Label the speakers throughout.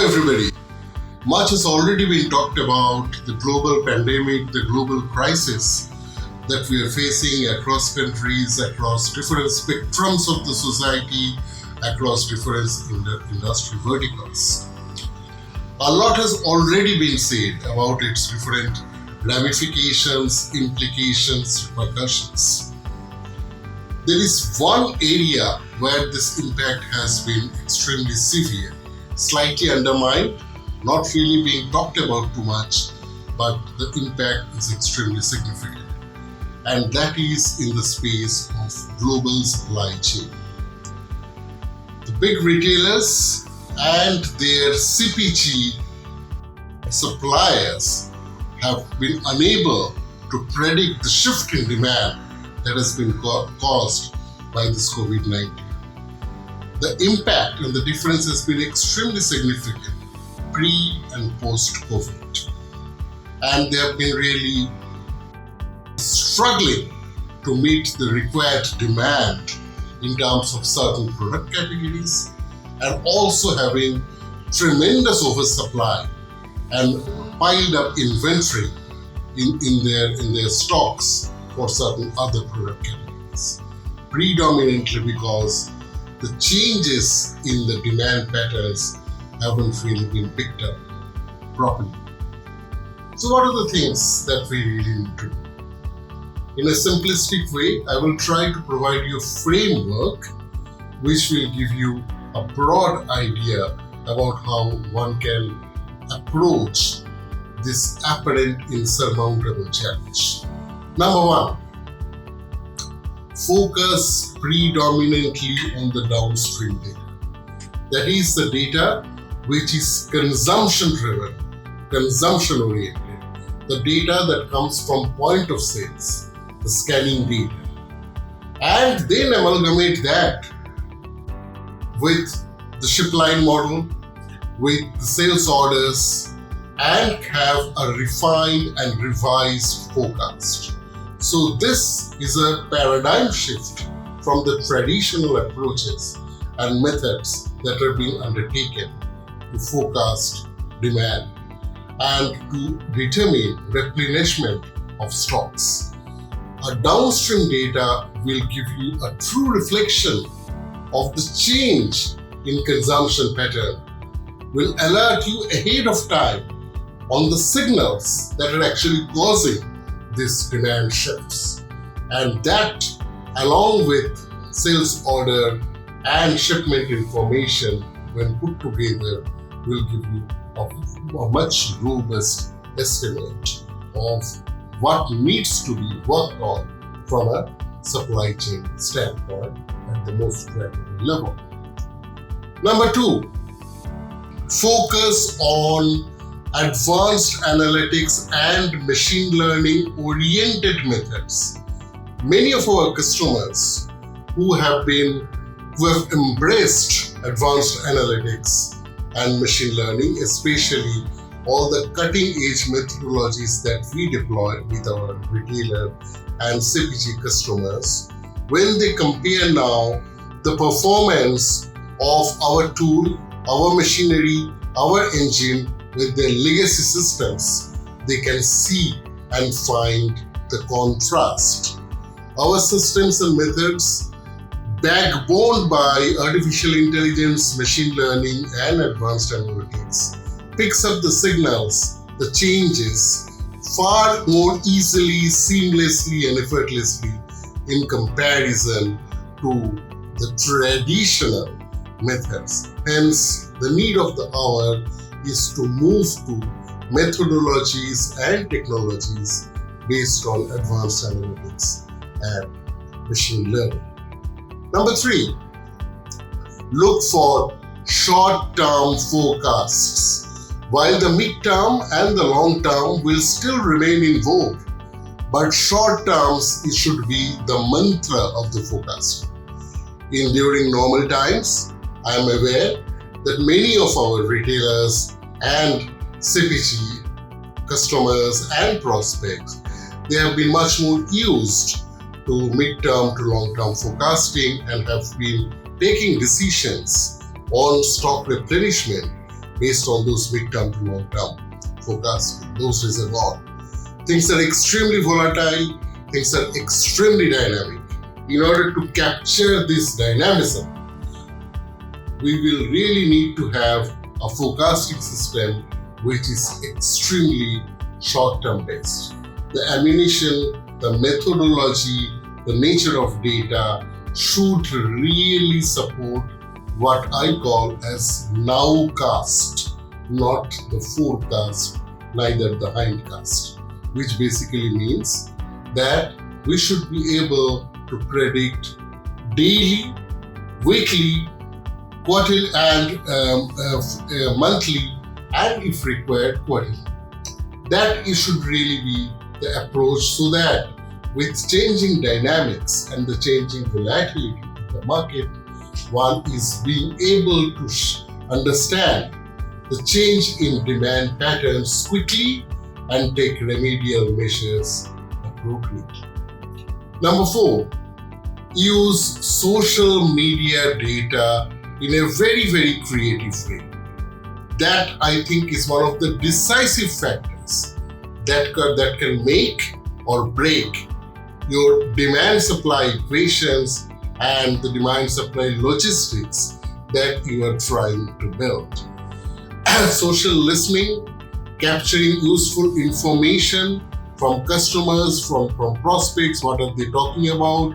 Speaker 1: everybody. Much has already been talked about the global pandemic, the global crisis that we are facing across countries, across different spectrums of the society, across different industry verticals. A lot has already been said about its different ramifications, implications, repercussions. There is one area where this impact has been extremely severe, slightly undermined, not really being talked about too much, but the impact is extremely significant. And that is in the space of global supply chain. The big retailers and their CPG suppliers have been unable to predict the shift in demand that has been caused by this COVID-19. The impact and the difference has been extremely significant pre and post-COVID. And they have been really struggling to meet the required demand in terms of certain product categories and also having tremendous oversupply and piled up inventory in their stocks for certain other product categories, predominantly because the changes in the demand patterns haven't really been picked up properly. So what are the things that we really need to do? In a simplistic way, I will try to provide you a framework which will give you a broad idea about how one can approach this apparent insurmountable challenge. Number one, focus predominantly on the downstream data. That is the data which is consumption-driven, consumption-oriented, the data that comes from point of sales, the scanning data, and then amalgamate that with the ship line model, with the sales orders, and have a refined and revised forecast. So this is a paradigm shift from the traditional approaches and methods that are being undertaken to forecast demand and to determine replenishment of stocks. A downstream data will give you a true reflection of the change in consumption pattern, will alert you ahead of time on the signals that are actually causing these demand shifts. And that, along with sales order and shipment information, when put together, will give you a much robust estimate of what needs to be worked on from a supply chain standpoint at the most granular level. Number two, focus on advanced analytics and machine learning oriented methods. Many of our customers who have embraced advanced analytics and machine learning, especially all the cutting edge methodologies that we deploy with our retailer and CPG customers, when they compare now the performance of our tool, our machinery, our engine with their legacy systems, they can see and find the contrast. Our systems and methods, backboned by artificial intelligence, machine learning, and advanced analytics, picks up the signals, the changes, far more easily, seamlessly, and effortlessly in comparison to the traditional methods. Hence, the need of the hour is to move to methodologies and technologies based on advanced analytics and machine learning. Number three, look for short-term forecasts. While the mid-term and the long-term will still remain in vogue, but short-terms, it should be the mantra of the forecast. During normal times, I am aware that many of our retailers and CPG customers and prospects, they have been much more used to mid-term to long-term forecasting and have been taking decisions on stock replenishment based on those mid-term to long-term forecasts, those reservoir. Things are extremely volatile, things are extremely dynamic. In order to capture this dynamism, we will really need to have a forecasting system which is extremely short-term based. The ammunition, the methodology, the nature of data should really support what I call as nowcast, not the forecast, neither the hindcast, which basically means that we should be able to predict daily, weekly, quarterly and monthly, and if required, quarterly. That should really be the approach, so that with changing dynamics and the changing volatility of the market, one is being able to understand the change in demand patterns quickly and take remedial measures appropriately. Number 4, use social media data in a very, very creative way. That, I think, is one of the decisive factors that can make or break your demand-supply equations and the demand-supply logistics that you are trying to build. Social listening, capturing useful information from customers, from prospects, what are they talking about,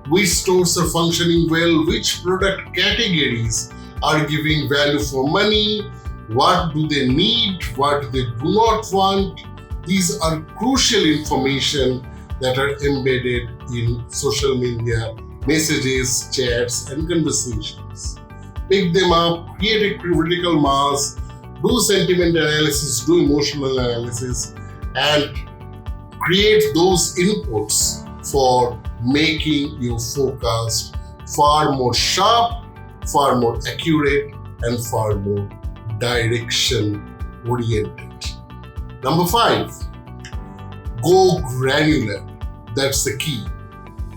Speaker 1: which stores are functioning well, which product categories are giving value for money, what do they need, what they do not want. These are crucial information that are embedded in social media messages, chats, and conversations. Pick them up, create a critical mass, do sentiment analysis, do emotional analysis, and create those inputs for making your forecast far more sharp, far more accurate, and far more direction oriented. Number 5, go granular. That's the key.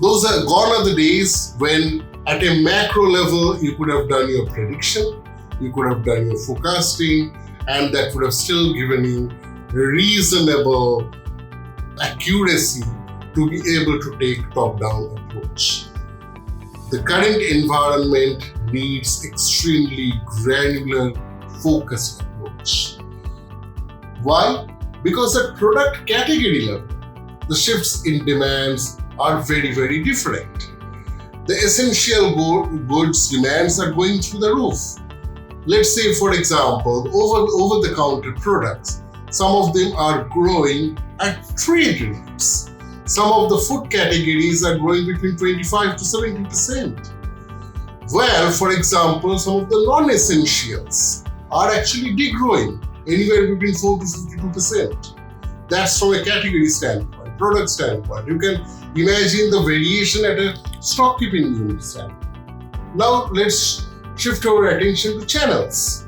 Speaker 1: Gone are the days when at a macro level you could have done your prediction, you could have done your forecasting, and that would have still given you reasonable accuracy to be able to take top-down approach. The current environment needs extremely granular, focused approach. Why? Because at product category level, the shifts in demands are very, very different. The essential goods demands are going through the roof. Let's say, for example, over-the-counter products, some of them are growing at trade rates. Some of the food categories are growing between 25 to 70%. Well, for example, some of the non-essentials are actually degrowing, anywhere between 4 to 52%. That's from a category standpoint, product standpoint. You can imagine the variation at a stock keeping unit standpoint. Now let's shift our attention to channels.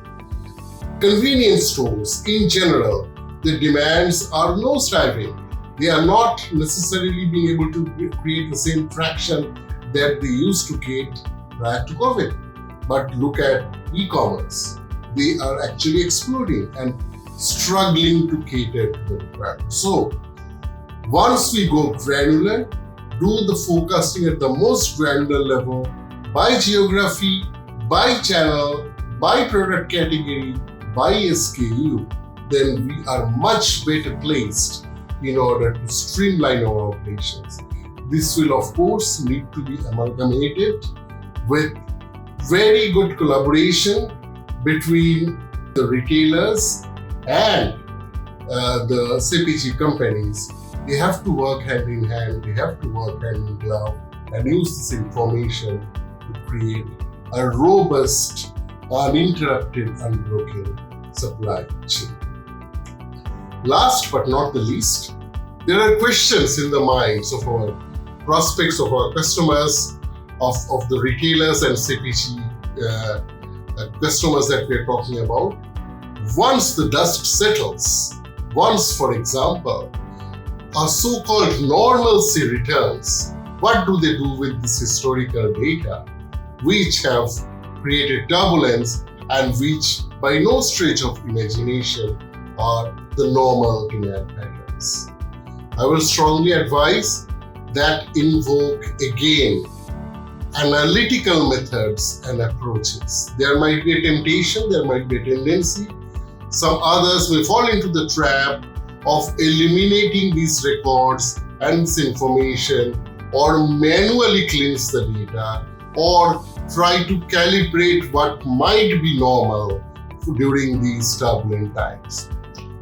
Speaker 1: Convenience stores in general, the demands are nosediving. They are not necessarily being able to create the same traction that they used to create prior to COVID. But look at e-commerce. They are actually exploding and struggling to cater to the requirement. So, once we go granular, do the forecasting at the most granular level by geography, by channel, by product category, by SKU, then we are much better placed in order to streamline our operations. This will, of course, need to be amalgamated with very good collaboration between the retailers and the CPG companies. They have to work hand in hand, they have to work hand in glove and use this information to create a robust, uninterrupted, unbroken supply chain. Last but not the least, there are questions in the minds of our prospects, of our customers, of the retailers and CPG customers that we are talking about. Once the dust settles, once, for example, a so-called normalcy returns, what do they do with this historical data, which have created turbulence and which by no stretch of imagination are the normal demand patterns. I will strongly advise that invoke again analytical methods and approaches. There might be a temptation, there might be a tendency. Some others may fall into the trap of eliminating these records and this information, or manually cleanse the data, or try to calibrate what might be normal during these turbulent times.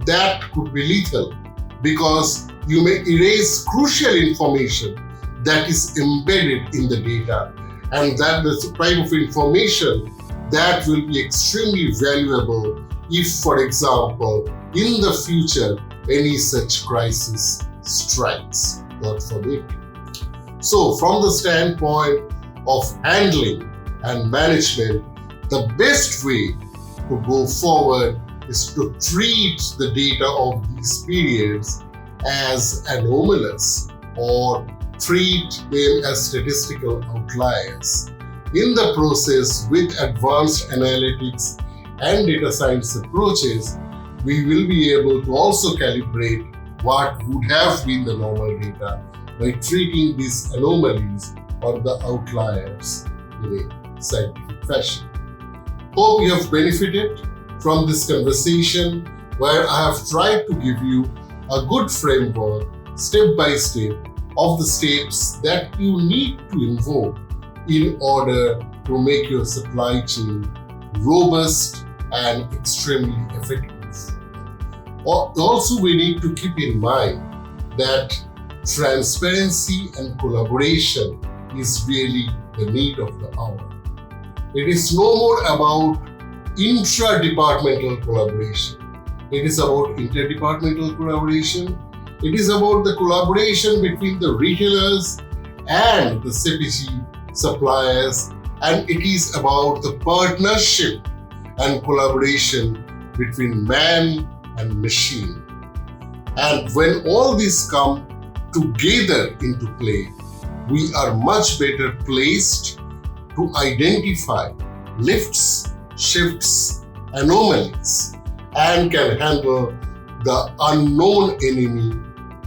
Speaker 1: That could be lethal because you may erase crucial information that is embedded in the data, and that is the type of information that will be extremely valuable if, for example, in the future, any such crisis strikes, God forbid. So, from the standpoint of handling and management, the best way to go forward is to treat the data of these periods as anomalous or treat them as statistical outliers. In the process, with advanced analytics and data science approaches, we will be able to also calibrate what would have been the normal data by treating these anomalies or the outliers in a scientific fashion. Hope you have benefited from this conversation where I have tried to give you a good framework, step by step, of the steps that you need to invoke in order to make your supply chain robust and extremely effective. Also, we need to keep in mind that transparency and collaboration is really the need of the hour. It is no more about intra-departmental collaboration. It is about interdepartmental collaboration. It is about the collaboration between the retailers and the CPG suppliers, and it is about the partnership and collaboration between man and machine. And when all these come together into play, we are much better placed to identify lifts, shifts, anomalies, and can handle the unknown enemy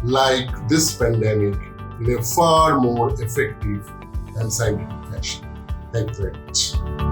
Speaker 1: like this pandemic in a far more effective and scientific fashion. Thank you very much.